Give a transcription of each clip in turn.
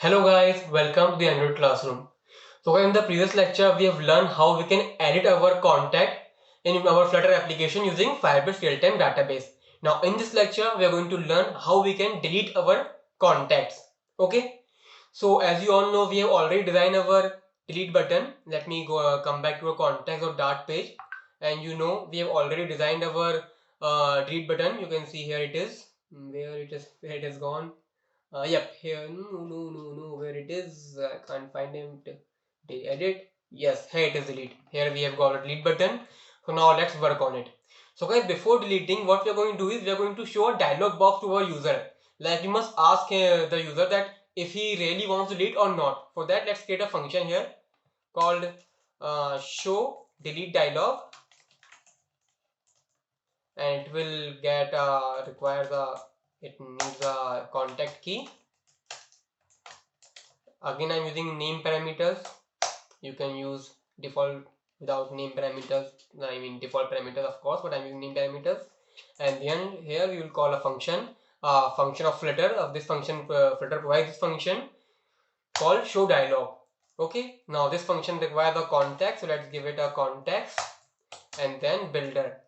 Hello guys, welcome to the Android Classroom. So in the previous lecture, we have learned how we can edit our contact in our Flutter application using Firebase Real-Time Database. Now in this lecture, we are going to learn how we can delete our contacts. Okay. So as you all know, we have already designed our delete button. Let me go come back to our contacts or Dart page. And you know, we have already designed our delete button. You can see here it is. Where it is, where it is gone. Yep, here, no, where it is, I can't find him. Edit, yes, here it is delete. Here we have got a delete button. So now let's work on it. So guys, before deleting, what we are going to do is we are going to show a dialog box to our user. Like we must ask the user that if he really wants to delete or not. For that, let's create a function here called show delete dialog, and it will get it needs a contact key. Again, I'm using name parameters. You can use default without name parameters. I mean default parameters, of course, but I'm using name parameters. And then here we will call a function, function of Flutter. Of this function, Flutter provides this function called show dialog. Okay. Now this function requires a context, so let's give it a context, and then builder.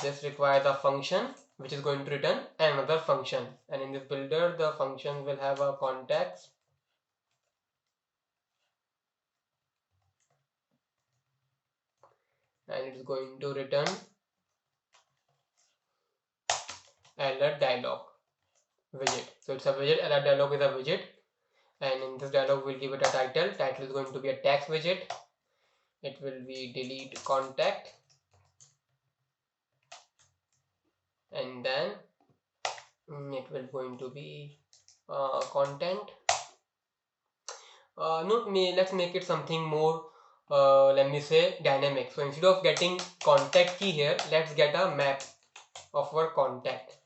This requires a function which is going to return another function, and in this builder, the function will have a context. And it is going to return alert dialog widget. So it's a widget. Alert dialog is a widget, and in this dialog we'll give it a title. Title is going to be a text widget. It will be delete contact, and then it will going to be content. No, let's make it something more. Let me say dynamic. So instead of getting contact key here, let's get a map of our contact,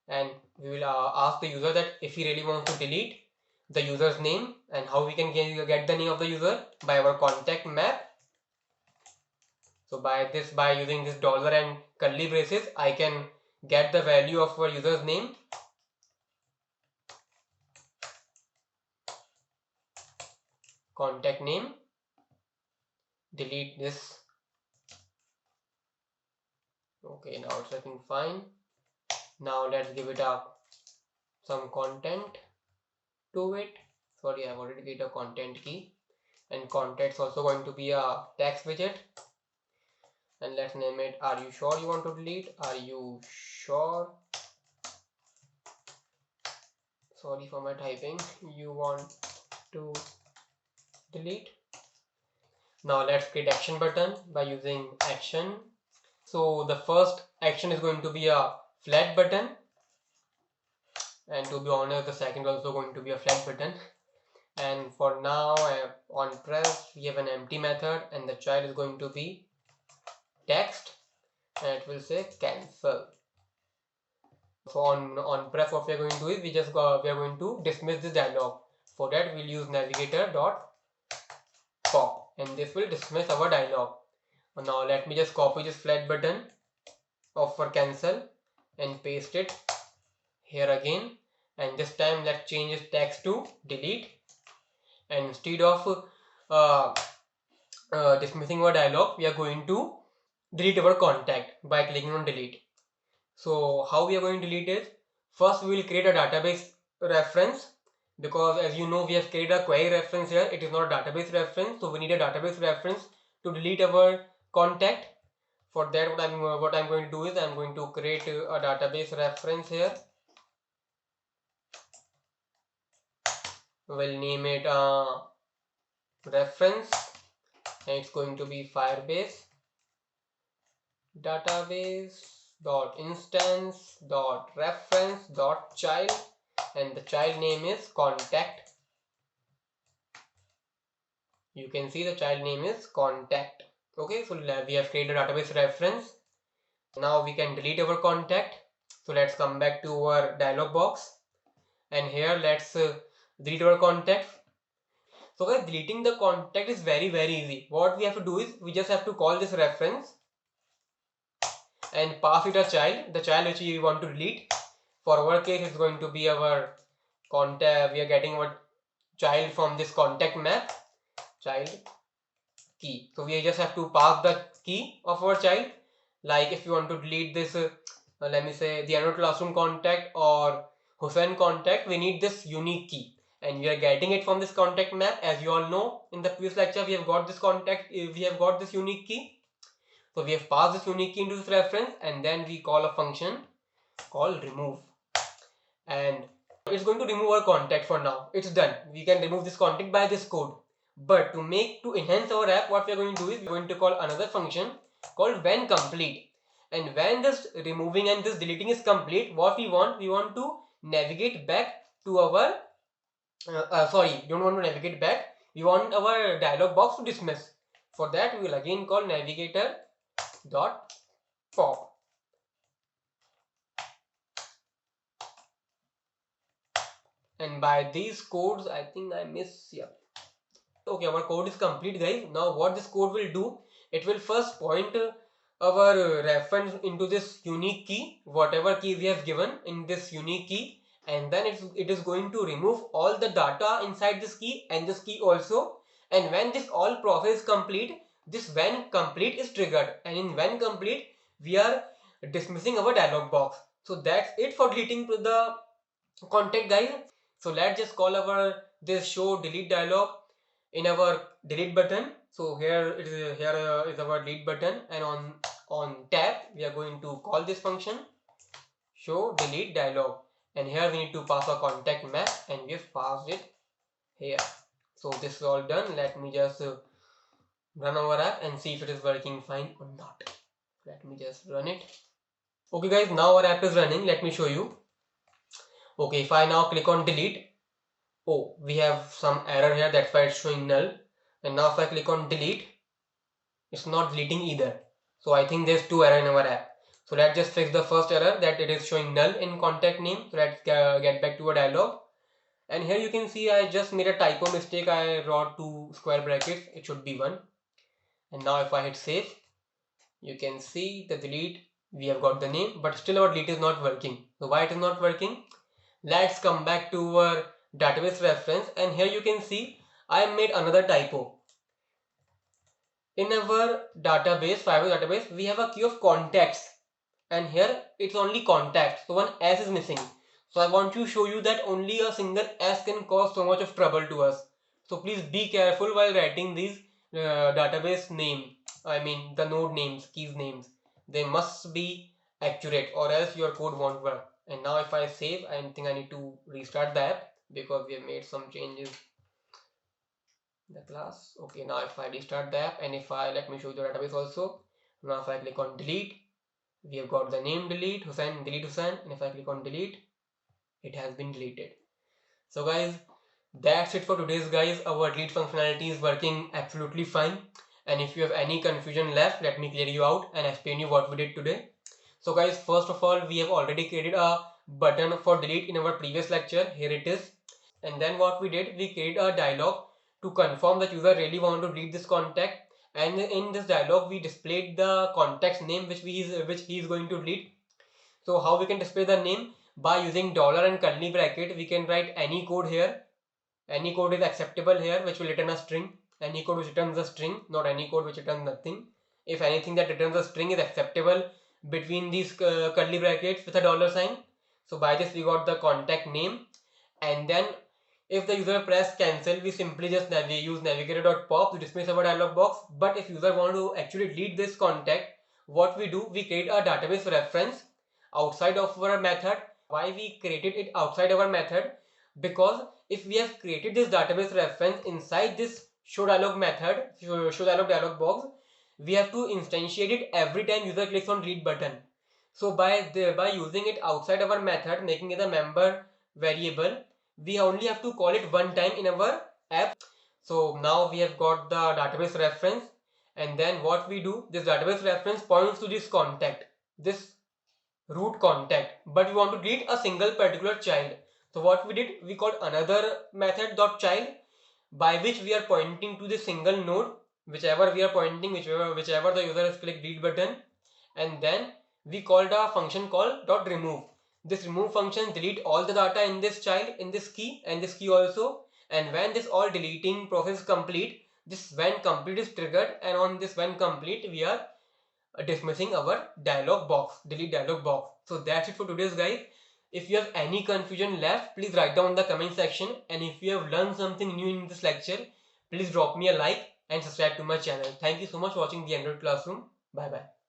and we will ask the user that if he really wants to delete the user's name, and how we can get the name of the user by our contact map. So by using this dollar and curly braces, I can get the value of our user's name, contact name, delete this. Okay, now it's working fine. Now let's give it some content to it. Sorry, I've already created a content key, and content's also going to be a text widget. And let's name it, are you sure you want to delete? Are you sure? Sorry for my typing. You want to delete. Now let's create action button by using action. So the first action is going to be a flat button, and to be honest, the second is also going to be a flat button. And for now, on press we have an empty method, and the child is going to be text, and it will say cancel. So on press, what we are going to do is we are going to dismiss this dialog. For that, we'll use navigator dot pop, and this will dismiss our dialog. Now let me just copy this flat button of for cancel and paste it here again, and this time let's change this text to delete, and instead of dismissing our dialog, we are going to delete our contact by clicking on delete. So how we are going to delete it? First, we will create a database reference, because as you know, we have created a query reference here. It is not a database reference, so we need a database reference to delete our contact. For that, what I'm going to do is I'm going to create a database reference here. We'll name it reference, and it's going to be Firebase database dot instance dot reference dot child, and the child name is contact. You can see the child name is contact. Okay, so we have created a database reference. Now we can delete our contact. So let's come back to our dialog box, and here let's delete our contact. So guys, deleting the contact is very easy. What we have to do is we just have to call this reference and pass it a child, the child which we want to delete. For our case, it's going to be our contact. We are getting our child from this contact map, child key. So we just have to pass the key of our child. Like if you want to delete this, let me say the Android Classroom contact or Hussein contact, we need this unique key, and we are getting it from this contact map. As you all know, in the previous lecture we have got this contact, we have got this unique key. So we have passed this unique key into this reference, and then we call a function called remove, and it's going to remove our contact. For now it's done. We can remove this contact by this code. But to enhance our app, what we are going to do is we are going to call another function called when complete. And when this removing and this deleting is complete, what we want to navigate back to our don't want to navigate back, we want our dialog box to dismiss. For that we will again call navigator dot pop. And by these codes, I think I miss, yeah. Okay, our code is complete, guys. Now what this code will do, it will first point our reference into this unique key, whatever key we have given in this unique key, and then it is going to remove all the data inside this key and this key also. And when this all process is complete, this when complete is triggered, and in when complete we are dismissing our dialog box. So that's it for deleting the contact, guys. So let's just call our this show delete dialog in our delete button. So here is our delete button, and on tab we are going to call this function show delete dialog, and here we need to pass a contact map, and we have passed it here. So this is all done. Let me just run our app and see if it is working fine or not. Let me just run it. Okay guys, now our app is running. Let me show you. Okay, if I now click on delete, oh, we have some error here, that's why it's showing null. And now if I click on delete, it's not deleting either. So I think there's two errors in our app. So let's just fix the first error, that it is showing null in contact name. So let's get back to a dialog. And here you can see I just made a typo mistake. I wrote 2 square brackets, it should be 1. And now if I hit save, you can see the delete, we have got the name, but still our delete is not working. So why it is not working? Let's come back to our database reference, and here you can see I made another typo. In our database, Firebase database, we have a queue of contacts, and here it's only contacts, so one S is missing. So I want to show you that only a single S can cause so much of trouble to us. So please be careful while writing these database name. I mean the node names, keys names. They must be accurate, or else your code won't work. And now if I save, I think I need to restart the app because we have made some changes in the class. Okay, now if I restart the app, and if I let me show you the database also. Now if I click on delete, we have got the name delete Hussein, delete Hussein, and if I click on delete, it has been deleted. So guys, that's it for today's, guys. Our delete functionality is working absolutely fine, and if you have any confusion left, let me clear you out and explain you what we did today. So guys, first of all, we have already created a button for delete in our previous lecture. Here it is. And then what we did, we created a dialog to confirm that user really want to delete this contact, and in this dialog we displayed the contact's name which he is going to delete. So how we can display the name? By using dollar and curly bracket, we can write any code here. Any code is acceptable here which will return a string. Any code which returns a string, not any code which returns nothing. If anything that returns a string is acceptable between these curly brackets with a dollar sign. So by this we got the contact name, and then if the user press cancel, we simply just use navigator.pop to dismiss our dialog box. But if user want to actually delete this contact, what we do, we create a database reference outside of our method. Why we created it outside our method? Because if we have created this database reference inside this show dialog method, show dialog box, we have to instantiate it every time user clicks on delete button. So by using it outside our method, making it a member variable, we only have to call it one time in our app. So now we have got the database reference, and then what we do, this database reference points to this contact, this root contact, but we want to delete a single particular child. So what we did, we called another method dot child, by which we are pointing to the single node, whichever we are pointing, whichever the user has clicked delete button, and then we called a function called dot remove. This remove function delete all the data in this child, in this key and this key also, And when this all deleting process is complete, this when complete is triggered, and on this when complete we are dismissing our dialog box, delete dialog box. So that's it for today's guys. If you have any confusion left, please write down in the comment section, and if you have learned something new in this lecture, please drop me a like and subscribe to my channel. Thank you so much for watching the Android Classroom. Bye bye.